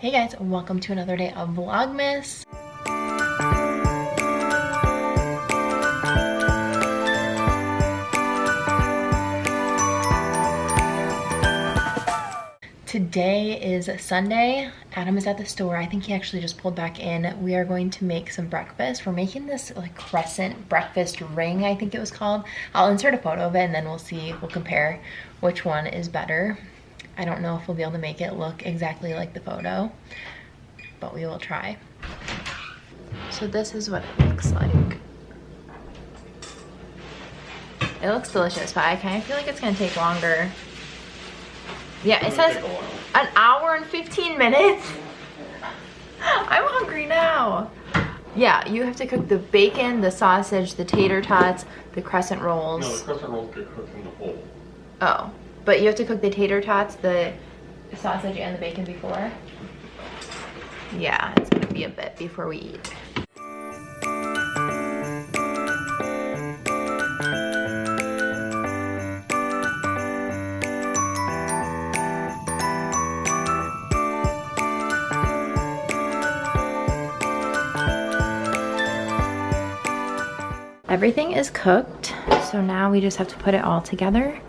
Hey guys, welcome to another day of Vlogmas. Today is Sunday. Adam is at the store. I think he actually just pulled back in. We are going to make some breakfast. We're making this like Crescent breakfast ring, I think it was called. I'll insert a photo of it and then we'll compare which one is better. I don't know if we'll be able to make it look exactly like the photo, but we will try. So this is what it looks like. It looks delicious, but I kind of feel like it's gonna take longer. Yeah, it says an hour and 15 minutes. I'm hungry now. Yeah, you have to cook the bacon, the sausage, the tater tots, the crescent rolls. No, the crescent rolls get cooked in the bowl. Oh, but you have to cook the tater tots, the sausage, and the bacon before? Yeah, it's gonna be a bit before we eat. Everything is cooked, so now we just have to put it all together.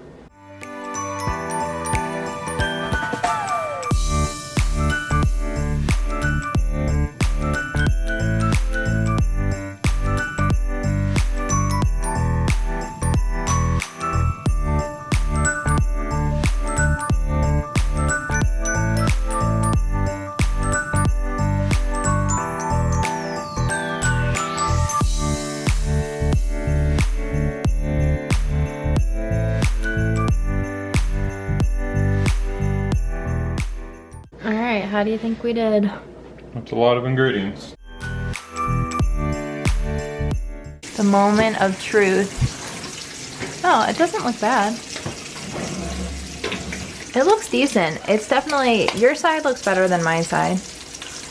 How do you think we did? That's a lot of ingredients. The moment of truth. Oh, it doesn't look bad. It looks decent. It's definitely, your side looks better than my side.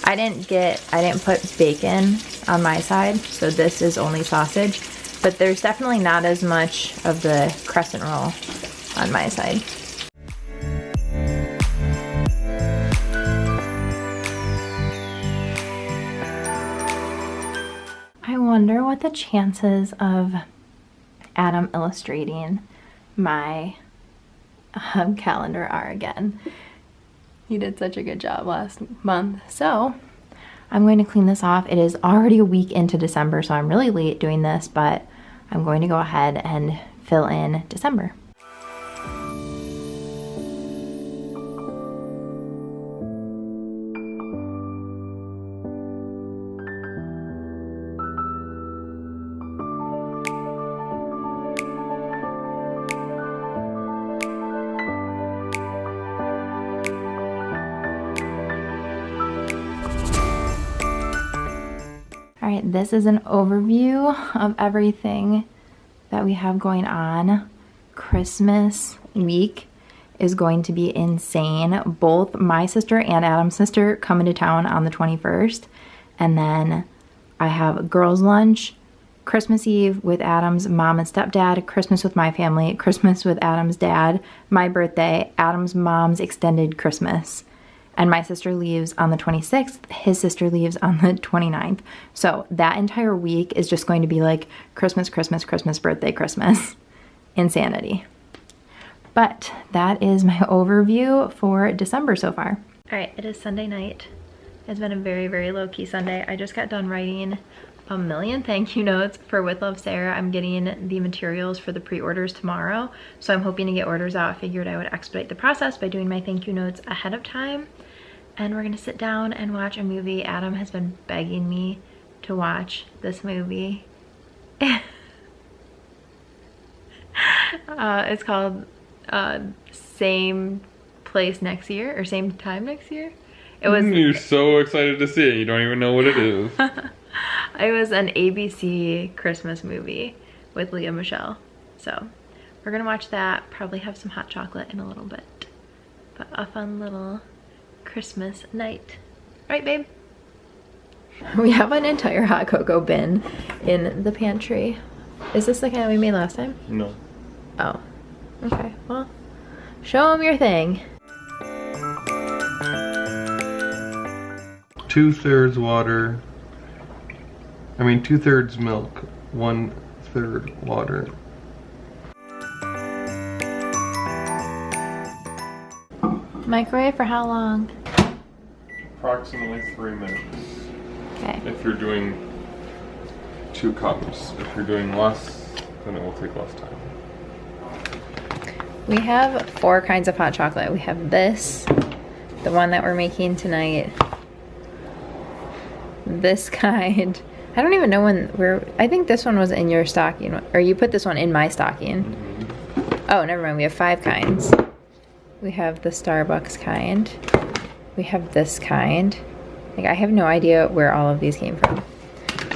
I didn't put bacon on my side, so this is only sausage. But there's definitely not as much of the crescent roll on my side. I wonder what the chances of Adam illustrating my calendar are again. He did such a good job last month. So I'm going to clean this off. It is already a week into December, so I'm really late doing this, but I'm going to go ahead and fill in December. Alright, this is an overview of everything that we have going on. Christmas week is going to be insane. Both my sister and Adam's sister come into town on the 21st. And then I have girls' lunch, Christmas Eve with Adam's mom and stepdad, Christmas with my family, Christmas with Adam's dad, my birthday, Adam's mom's extended Christmas. And my sister leaves on the 26th, his sister leaves on the 29th. So that entire week is just going to be like Christmas, Christmas, Christmas, birthday, Christmas. Insanity. But that is my overview for December so far. All right, it is Sunday night. It's been a very, very low-key Sunday. I just got done writing a million thank you notes for With Love, Sarah. I'm getting the materials for the pre-orders tomorrow. So I'm hoping to get orders out. I figured I would expedite the process by doing my thank you notes ahead of time. And we're gonna sit down and watch a movie. Adam has been begging me to watch this movie. It's called Same Place Next Year, or Same Time Next Year. It was. You're so excited to see it, you don't even know what it is. It was an ABC Christmas movie with Leah Michelle. So we're gonna watch that, probably have some hot chocolate in a little bit. But a fun little Christmas night. Right, babe? We have an entire hot cocoa bin in the pantry. Is this the kind we made last time? No. Oh, okay. Well, show them your thing. 2/3 water. I mean 2/3 milk, 1/3 water. Microwave for how long? Approximately 3 minutes. Okay. If you're doing 2 cups. If you're doing less, then it will take less time. We have 4 kinds of hot chocolate. We have this, the one that we're making tonight, this kind. I don't even know I think this one was in your stocking, or you put this one in my stocking. Mm-hmm. Oh, never mind, we have 5 kinds. We have the Starbucks kind. We have this kind. Like, I have no idea where all of these came from.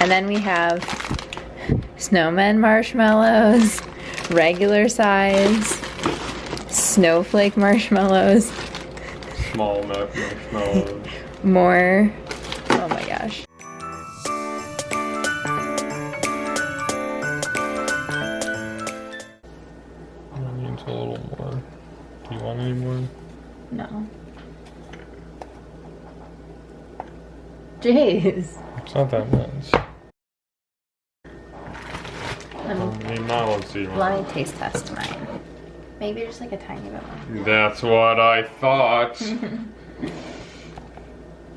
And then we have snowman marshmallows, regular size, snowflake marshmallows. Small nut marshmallows. More. Oh my gosh. That needs a little more. Do you want any more? No. Jeez. It's not that much. Let me Now let's see. blind taste test mine. Maybe just like a tiny bit more. That's what I thought.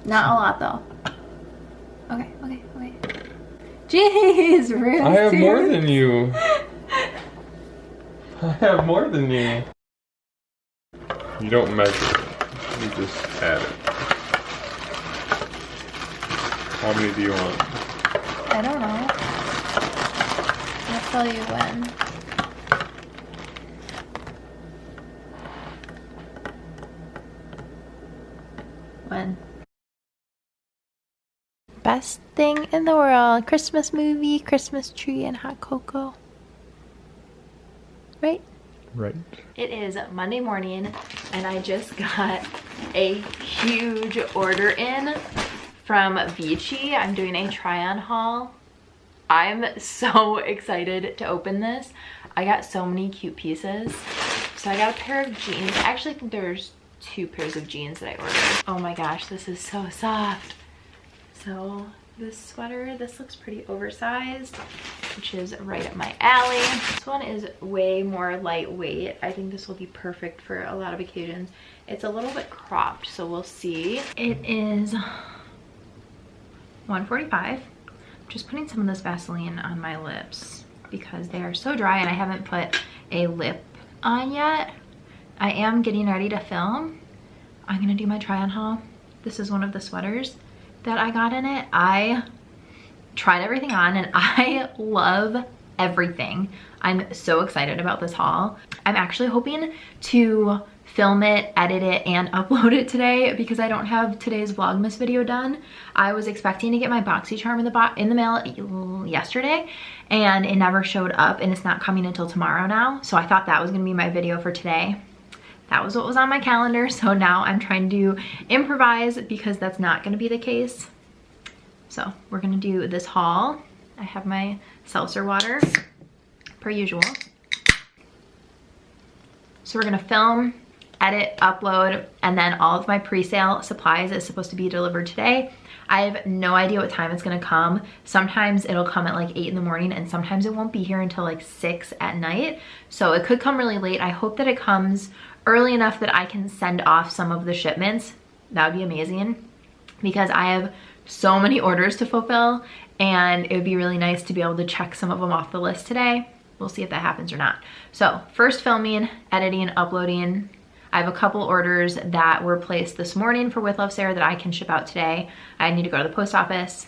Not a lot though. Okay, okay, okay. Jeez, really? I have more than you. I have more than you. You don't measure it. You just add it. How many do you want? I don't know. I'll tell you when. When? Best thing in the world. Christmas movie, Christmas tree, and hot cocoa. Right? Right. It is Monday morning and I just got a huge order in from Vici. I'm doing a try-on haul. I'm so excited to open this. I got so many cute pieces. So I got a pair of jeans. I actually think there's 2 pairs of jeans that I ordered. Oh my gosh, this is so soft. So this sweater, this looks pretty oversized, which is right up my alley. This one is way more lightweight. I think this will be perfect for a lot of occasions. It's a little bit cropped, so we'll see. It is $145. Just putting some of this Vaseline on my lips because they are so dry and I haven't put a lip on yet. I am getting ready to film. I'm gonna do my try on haul. This is one of the sweaters that I got in it. I tried everything on and I love everything. I'm so excited about this haul. I'm actually hoping to film it, edit it, and upload it today because I don't have today's Vlogmas video done. I was expecting to get my BoxyCharm in the mail yesterday and it never showed up and it's not coming until tomorrow now. So I thought that was gonna be my video for today. That was what was on my calendar, so now I'm trying to improvise because that's not gonna be the case. So we're gonna do this haul. I have my seltzer water, per usual. So we're gonna film, edit, upload, and then all of my pre-sale supplies is supposed to be delivered today. I have no idea what time it's gonna come. Sometimes it'll come at like 8 in the morning and sometimes it won't be here until like 6 at night. So it could come really late. I hope that it comes early enough that I can send off some of the shipments. That would be amazing because I have so many orders to fulfill and it would be really nice to be able to check some of them off the list today. We'll see if that happens or not. So first filming, editing, uploading. I have a couple orders that were placed this morning for With Love Sarah that I can ship out today. I need to go to the post office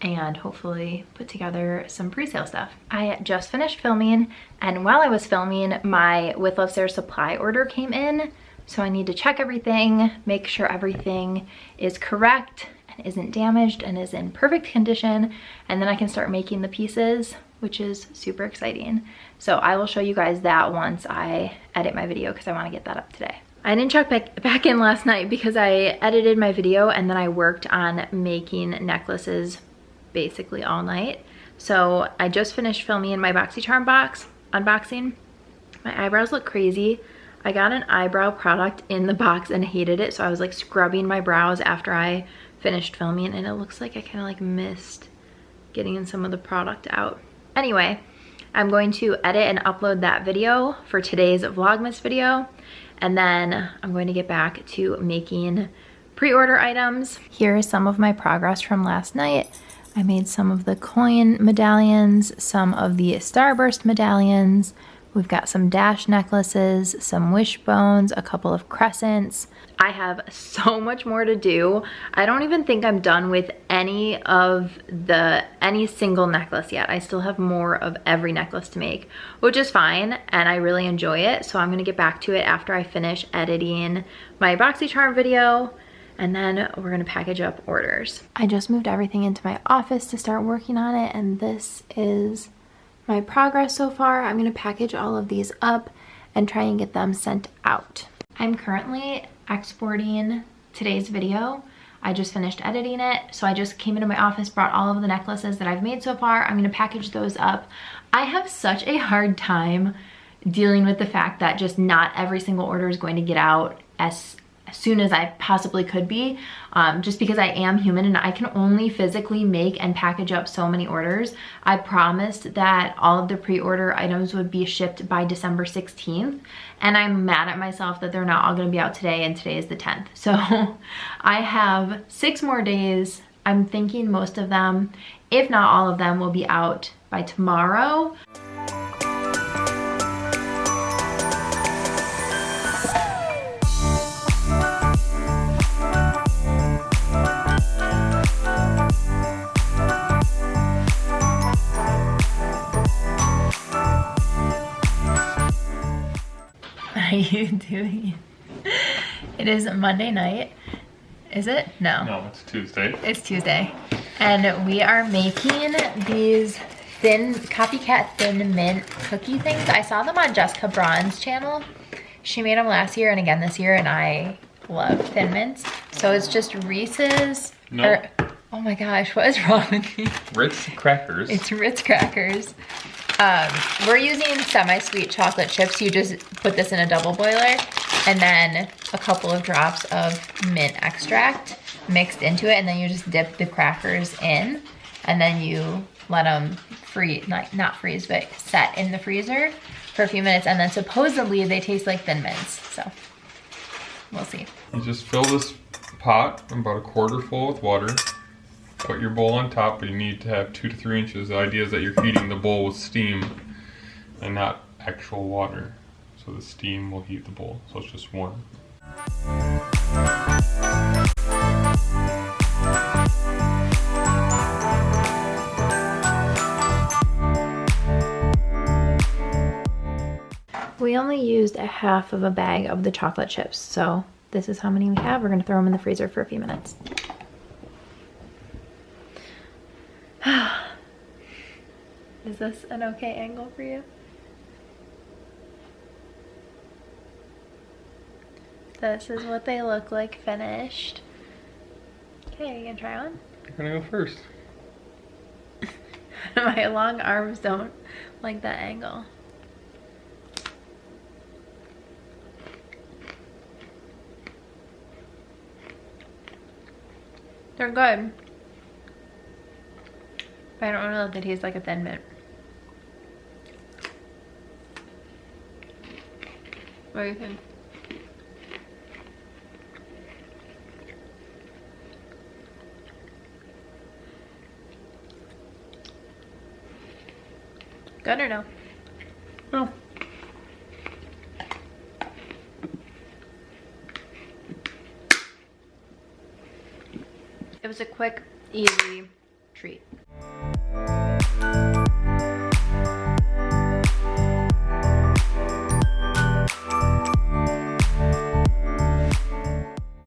and hopefully put together some pre-sale stuff. I just finished filming and while I was filming, my With Love Sarah supply order came in. So I need to check everything, make sure everything is correct and isn't damaged and is in perfect condition. And then I can start making the pieces, which is super exciting. So I will show you guys that once I edit my video because I want to get that up today. I didn't check back in last night because I edited my video and then I worked on making necklaces basically all night. So I just finished filming my BoxyCharm box unboxing. My eyebrows look crazy. I got an eyebrow product in the box and hated it, so I was like scrubbing my brows after I finished filming, and it looks like I kind of like missed getting in some of the product out. Anyway, I'm going to edit and upload that video for today's Vlogmas video, and then I'm going to get back to making pre-order items. Here is some of my progress from last night. I made some of the coin medallions, some of the starburst medallions. We've got some dash necklaces, some wishbones, a couple of crescents. I have so much more to do. I don't even think I'm done with any single necklace yet. I still have more of every necklace to make, which is fine, and I really enjoy it. So I'm gonna get back to it after I finish editing my BoxyCharm video, and then we're gonna package up orders. I just moved everything into my office to start working on it, and this is my progress so far. I'm gonna package all of these up and try and get them sent out. I'm currently exporting today's video. I just finished editing it, so I just came into my office, brought all of the necklaces that I've made so far. I'm gonna package those up. I have such a hard time dealing with the fact that just not every single order is going to get out as soon as I possibly could be, just because I am human and I can only physically make and package up so many orders. I promised that all of the pre-order items would be shipped by December 16th, and I'm mad at myself that they're not all gonna be out today, and today is the 10th. So I have 6 more days. I'm thinking most of them, if not all of them, will be out by tomorrow. What are you doing? It is Monday night. Is it? No. No, it's Tuesday. It's Tuesday. And we are making these copycat thin mint cookie things. I saw them on Jessica Braun's channel. She made them last year and again this year, and I love thin mints. So it's just Reese's. No. Oh my gosh, what is wrong with me? Ritz crackers. It's Ritz crackers. We're using semi-sweet chocolate chips. You just put this in a double boiler, and then a couple of drops of mint extract mixed into it, and then you just dip the crackers in, and then you let them freeze, not freeze, but set in the freezer for a few minutes, and then supposedly they taste like Thin Mints, so we'll see. You just fill this pot about 1/4 full with water. Put your bowl on top, but you need to have 2 to 3 inches. The idea is that you're heating the bowl with steam and not actual water. So the steam will heat the bowl, so it's just warm. We only used a half of a bag of the chocolate chips, so this is how many we have. We're gonna throw them in the freezer for a few minutes. Is this an okay angle for you? This is what they look like finished. Okay, you gonna try one? You're gonna go first. My long arms don't like that angle. They're good. But I don't know if they taste like a Thin Mint. What do you think? Good or no? No. It was a quick, easy treat.